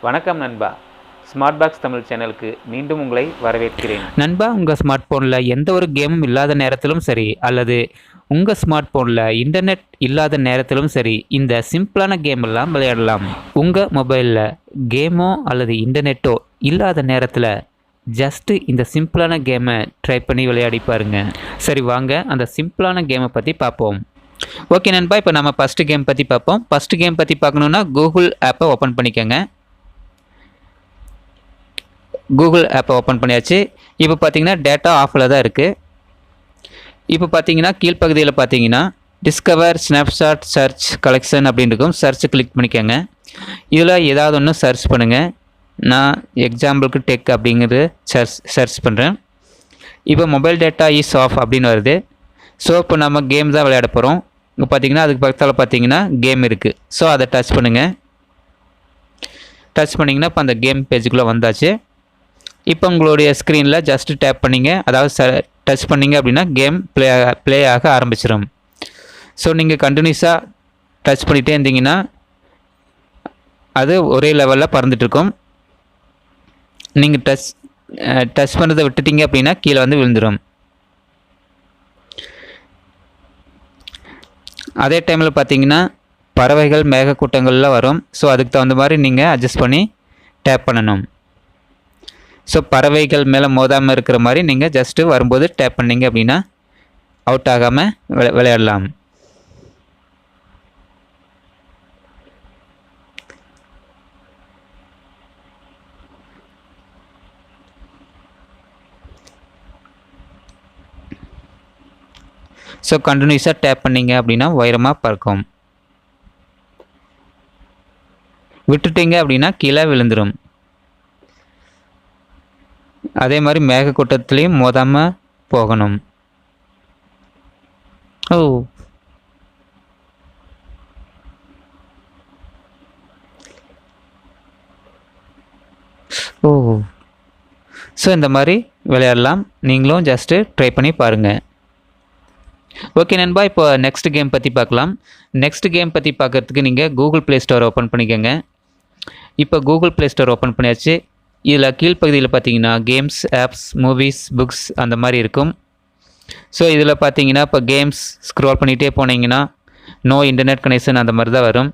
வணக்கம் நண்பா. Smart box Tamil சேனலுக்கு மீண்டும் உங்களை வரவேற்கிறேன். நண்பா, உங்கள் ஸ்மார்ட் ஃபோனில் எந்த ஒரு கேமும் இல்லாத நேரத்திலும் சரி, அல்லது உங்கள் ஸ்மார்ட் ஃபோனில் இன்டர்நெட் இல்லாத நேரத்திலும் சரி, இந்த சிம்பிளான கேம் எல்லாம் விளையாடலாம். உங்கள் மொபைலில் கேமோ அல்லது இன்டர்நெட்டோ இல்லாத நேரத்தில் ஜஸ்ட்டு இந்த சிம்பிளான கேமை ட்ரை பண்ணி விளையாடி பாருங்க. சரி, வாங்க அந்த சிம்பிளான கேமை பற்றி பார்ப்போம். ஓகே நண்பா, இப்போ நம்ம ஃபஸ்ட்டு கேம் பற்றி பார்ப்போம். ஃபஸ்ட்டு கேம் பற்றி பார்க்கணுன்னா கூகுள் ஆப்பை ஓப்பன் பண்ணிக்கோங்க. கூகுள் ஆப்பை ஓப்பன் பண்ணியாச்சு. இப்போ பார்த்தீங்கன்னா டேட்டா ஆஃபில் தான் இருக்குது. இப்போ பார்த்தீங்கன்னா கீழ்ப்பகுதியில் பார்த்தீங்கன்னா டிஸ்கவர், ஸ்னாப்ஷாட், சர்ச், கலெக்ஷன் அப்படின்னு இருக்கும். சர்ச் கிளிக் பண்ணிக்கோங்க. இதில் ஏதாவது ஒன்று சர்ச் பண்ணுங்கள். நான் எக்ஸாம்பிளுக்கு டெக் அப்படிங்கிறது சர்ச் பண்ணுறேன். இப்போ மொபைல் டேட்டா இஸ் ஆஃப் அப்படின்னு வருது. ஸோ இப்போ நம்ம கேம் தான் விளையாட போகிறோம். இப்போ பார்த்தீங்கன்னா அதுக்கு பக்கத்தில் பார்த்தீங்கன்னா கேம் இருக்குது. ஸோ அதை டச் பண்ணுங்கள். டச் பண்ணிங்கன்னா இப்போ அந்த கேம் பேஜுக்குள்ளே வந்தாச்சு. இப்போ உங்களுடைய ஸ்க்ரீனில் ஜஸ்ட்டு டேப் பண்ணிங்க, அதாவது டச் பண்ணிங்க அப்படின்னா கேம் ப்ளே ஆக ஆரம்பிச்சிடும். ஸோ நீங்கள் கண்டினியூஸாக டச் பண்ணிகிட்டே இருந்தீங்கன்னா அது ஒரே லெவலில் பறந்துட்டுருக்கும். நீங்கள் டச் பண்ணுறதை விட்டுட்டீங்க அப்படின்னா கீழே வந்து விழுந்துடும். அதே டைமில் பார்த்தீங்கன்னா பறவைகள் மேகக்கூட்டங்கள்லாம் வரும். ஸோ அதுக்கு தகுந்த மாதிரி நீங்கள் அட்ஜஸ்ட் பண்ணி டேப் பண்ணணும். ஸோ பறவைகள் மேலே மோதாமல் இருக்கிற மாதிரி நீங்கள் ஜஸ்ட்டு வரும்போது டேப் பண்ணிங்க அப்படின்னா அவுட் ஆகாமல் விளையாடலாம். ஸோ கண்டினியூஸாக டேப் பண்ணிங்க அப்படின்னா உயரமாக பறக்கும். விட்டுட்டிங்க அப்படின்னா கீழே விழுந்துடும். அதே மாதிரி மேகக்கூட்டத்துலேயும் மோதாமல் போகணும். ஓ ஓ ஸோ இந்த மாதிரி விளையாடலாம். நீங்களும் ஜஸ்ட்டு ட்ரை பண்ணி பாருங்கள். ஓகே நண்பா, இப்போ நெக்ஸ்ட் கேம் பற்றி பார்க்கலாம். நெக்ஸ்ட் கேம் பற்றி பார்க்குறதுக்கு நீங்கள் கூகுள் ப்ளே ஸ்டோர் ஓப்பன் பண்ணிக்கோங்க. இப்போ கூகுள் ப்ளே ஸ்டோர் ஓப்பன் பண்ணியாச்சு. இதில் கீழ்ப்பகுதியில் பார்த்தீங்கன்னா கேம்ஸ், ஆப்ஸ், மூவிஸ், புக்ஸ் அந்த மாதிரி இருக்கும். ஸோ இதில் பார்த்தீங்கன்னா இப்போ கேம்ஸ் ஸ்க்ரோல் பண்ணிகிட்டே போனீங்கன்னா நோ இன்டர்நெட் கனெக்ஷன் அந்த மாதிரி தான் வரும்.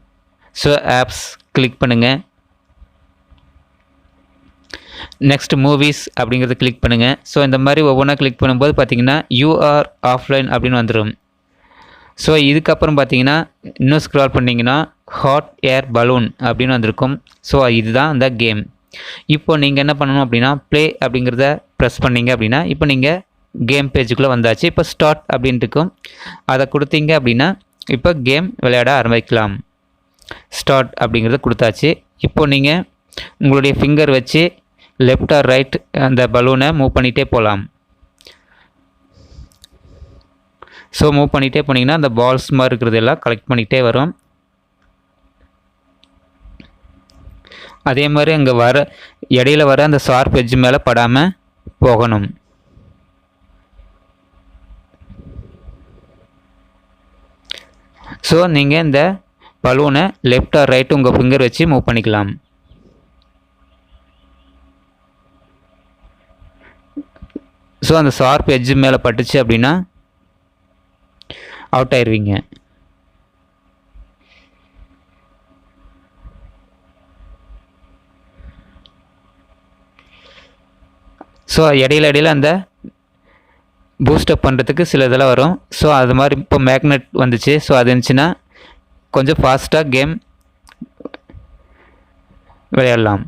ஸோ ஆப்ஸ் கிளிக் பண்ணுங்கள். நெக்ஸ்ட் மூவிஸ் அப்படிங்கிறத கிளிக் பண்ணுங்கள். ஸோ இந்த மாதிரி ஒவ்வொன்றா கிளிக் பண்ணும்போது பார்த்தீங்கன்னா யூஆர் ஆஃப்லைன் அப்படின்னு வந்துடும். ஸோ இதுக்கப்புறம் பார்த்தீங்கன்னா இன்னும் ஸ்க்ரால் பண்ணிங்கன்னா ஹாட் ஏர் பலூன் அப்படின்னு வந்திருக்கும். ஸோ இதுதான் அந்த கேம். இப்போ நீங்கள் என்ன பண்ணணும் அப்படின்னா ப்ளே அப்படிங்கிறத ப்ரெஸ் பண்ணிங்க அப்படின்னா இப்போ நீங்கள் கேம் பேஜுக்குள்ளே வந்தாச்சு. இப்போ ஸ்டார்ட் அப்படின்ட்டு இருக்கும். அதை கொடுத்தீங்க அப்படின்னா இப்போ கேம் விளையாட ஆரம்பிக்கலாம். ஸ்டார்ட் அப்படிங்கிறத கொடுத்தாச்சு. இப்போ நீங்கள் உங்களுடைய ஃபிங்கர் வச்சு லெஃப்ட் ஆர் ரைட் அந்த பலூனை மூவ் பண்ணிகிட்டே போகலாம். ஸோ மூவ் பண்ணிகிட்டே போனீங்கன்னா அந்த பால்ஸ் மாதிரி இருக்கிறது எல்லாம் கலெக்ட் பண்ணிகிட்டே வரும். அதே மாதிரி அங்கே இடையில வர அந்த ஷார்ப் எட்ஜ் மேலே படாமல் போகணும். ஸோ நீங்கள் இந்த பலூனை லெஃப்ட் ஆர் ரைட் உங்கள் ஃபிங்கர் வச்சு மூவ் பண்ணிக்கலாம். ஸோ அந்த ஷார்ப் எட்ஜ் மேலே பட்டுச்சு அப்படின்னா அவுட் ஆயிடுவீங்க. ஸோ இடையில அந்த பூஸ்டப் பண்ணுறதுக்கு சில இதெல்லாம் வரும். ஸோ அது மாதிரி இப்போ மேக்னெட் வந்துச்சு. ஸோ அது இருந்துச்சுன்னா கொஞ்சம் ஃபாஸ்ட்டாக கேம் விளையாடலாம்.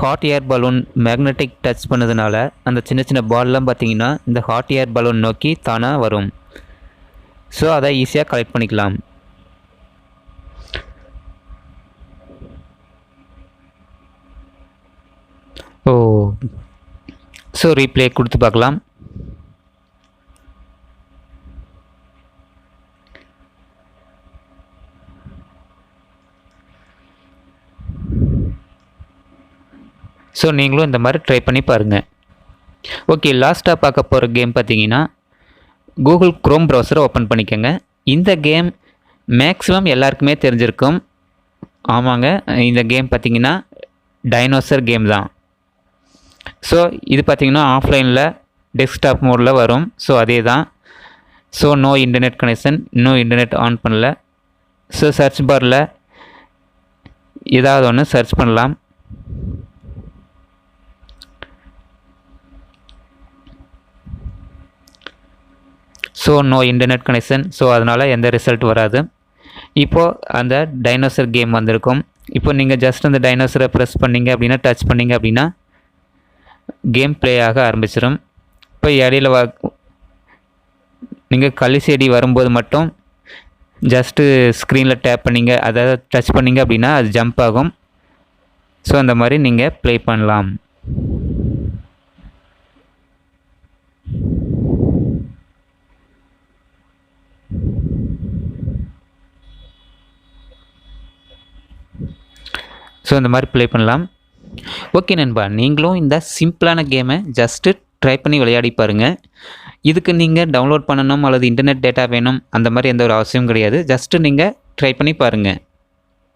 Hot air balloon magnetic touch பண்ணதுனால அந்த சின்ன சின்ன பால்லாம் பார்த்தீங்கன்னா இந்த ஹாட் ஏர் பலூன் நோக்கி தானாக வரும். ஸோ அதை ஈஸியாக கலெக்ட் பண்ணிக்கலாம். ஓ ஸோ ரீப்ளே கொடுத்து பார்க்கலாம். ஸோ நீங்களும் இந்த மாதிரி ட்ரை பண்ணி பாருங்கள். ஓகே, லாஸ்ட்டாக பார்க்க போகிற கேம் பார்த்தீங்கன்னா கூகுள் க்ரோம் ப்ரௌசரை ஓப்பன் பண்ணிக்கோங்க. இந்த கேம் மேக்ஸிமம் எல்லாருக்குமே தெரிஞ்சிருக்கும். ஆமாங்க, இந்த கேம் பார்த்தீங்கன்னா டைனோசர் கேம் தான். ஸோ இது பார்த்தீங்கன்னா ஆஃப்லைனில் டெஸ்க்டாப் மோடில் வரும். ஸோ அதே தான். ஸோ நோ இன்டர்நெட் கனெக்ஷன், இன்னும் இன்டர்நெட் ஆன் பண்ணல. ஸோ சர்ச் பாரில் ஏதாவது ஒன்று சர்ச் பண்ணலாம். So no internet connection. So அதனால் எந்த ரிசல்ட் வராது. இப்போது அந்த டைனோசர் கேம் வந்திருக்கும். இப்போ நீங்கள் ஜஸ்ட் அந்த டைனோசரை ப்ரெஸ் பண்ணிங்க அப்படின்னா, டச் பண்ணிங்க அப்படின்னா கேம் ப்ளே ஆக ஆரம்பிச்சிடும். இப்போ இடையில நீங்கள் களி செடி வரும்போது மட்டும் ஜஸ்ட்டு ஸ்க்ரீனில் டேப் பண்ணிங்க, அதாவது டச் பண்ணிங்க அப்படின்னா அது ஜம்ப் ஆகும். ஸோ அந்த மாதிரி நீங்கள் ப்ளே பண்ணலாம். ஸோ இந்த மாதிரி ப்ளே பண்ணலாம். ஓகே நண்பா, நீங்களும் இந்த சிம்பிளான கேமை ஜஸ்ட்டு ட்ரை பண்ணி விளையாடி பாருங்கள். இதுக்கு நீங்கள் டவுன்லோட் பண்ணணும் அல்லது இன்டர்நெட் டேட்டா வேணும் அந்த மாதிரி எந்த ஒரு அவசியமும் கிடையாது. ஜஸ்ட்டு நீங்கள் ட்ரை பண்ணி பாருங்கள்.